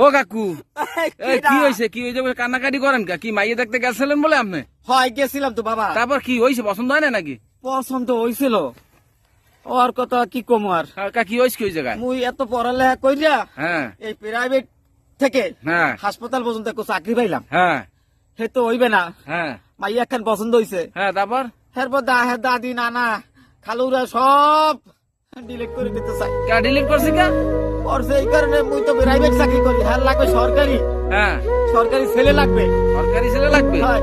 ও কাকু কি হয়েছে কান্নাকাটি করেন কি মাইয়ে দেখতে গেছিলেন বলে আপনি? হয় গেছিলাম তো বাবা। তারপর কি হয়েছে, পছন্দ হয় না নাকি? পছন্দ হয়েছিল, ওর কথা কি কম আর। কি হয়েছে কি ওই জায়গায়? মুই এত পড়ালেখা কইরা হ্যাঁ এই প্রাইভেট থেকে হ্যাঁ হাসপাতাল পর্যন্ত একটা চাকরি পাইলাম। হ্যাঁ হে তো হইবে না, হ্যাঁ মাইয়া একখান পছন্দ হইছে। হ্যাঁ তারপর এরপর দাদি নানা খালুরা সব ডিলিট করে দিতে চাই। ডিলিট করছে কে? করছে এই কারণে মুই তো প্রাইভেট চাকরি করি, হ্যাঁ লাগবে সরকারি। হ্যাঁ সরকারি ছেলে লাগবে। সরকারি ছেলে লাগবে? হয়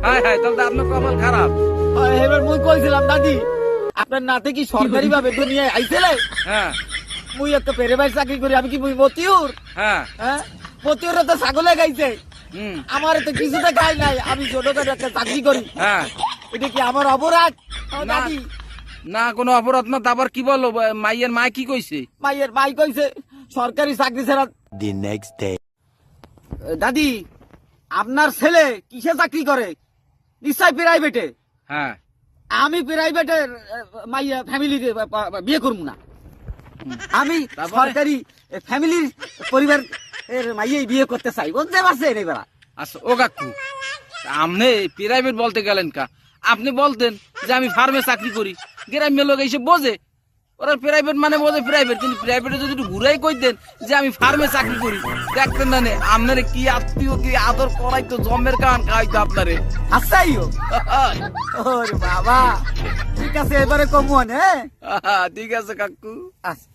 হ্যাঁ হ্যাঁ, তাহলে তো আপনার কপাল খারাপ। হয়, এবার মুই কইছিলাম দাদি আপনার নাতে কি সরকারি ভাবে দুনিয়ায় আইছিলে? হ্যাঁ মুই একটা প্রাইভেট চাকরি করি, আমি কি মুই মতিউর? হ্যাঁ হ্যাঁ, মতিউরে তো ছাগলে গাইছে, হুম আমার তো কিছুতে খাই নাই, আমি ছোটখাটো একটা চাকরি করি। হ্যাঁ এটা কি আমার অপরাধ? ও না দাদি, না কোনো অপরাধ না। তারপর কি বললো মাইয়ের মা কি কইছে? মাইয়ের ভাই কইছে সরকারি চাকরি ছাড়া। The next day. দাদি আপনার ছেলে কিসে চাকরি করে? নিশ্চয় প্রাইভেটে। হ্যাঁ আমি প্রাইভেটের মাইয়া ফ্যামিলিতে বিয়ে করবো না, আমি তারপরে? সরকারি ফ্যামিলির পরিবার এর মাইয়াই বিয়ে করতে চাই। বুঝতে পারছেন এবার? আচ্ছা ও কাকু, আপনি প্রাইভেট বলতে গেলেন কা? আপনি বলতেন যে আমি ফার্মে চাকরি করি, গ্রামের লোক এসে বোঝে ওরা প্রাইভেট মানে বোঝে প্রাইভেট, কিন্তু প্রাইভেটে যদি একটু ঘুরাই কইতেন যে আমি ফার্মে চাকরি করি, দেখতেন না নে আপনারে কি আত্মীয় কি আদর করাইতো, জমের কান খাইতো আপনারে। আচ্ছাইও ওরে বাবা, ঠিক আছে এবারে কমন। হ্যাঁ ঠিক আছে কাকু। আচ্ছা।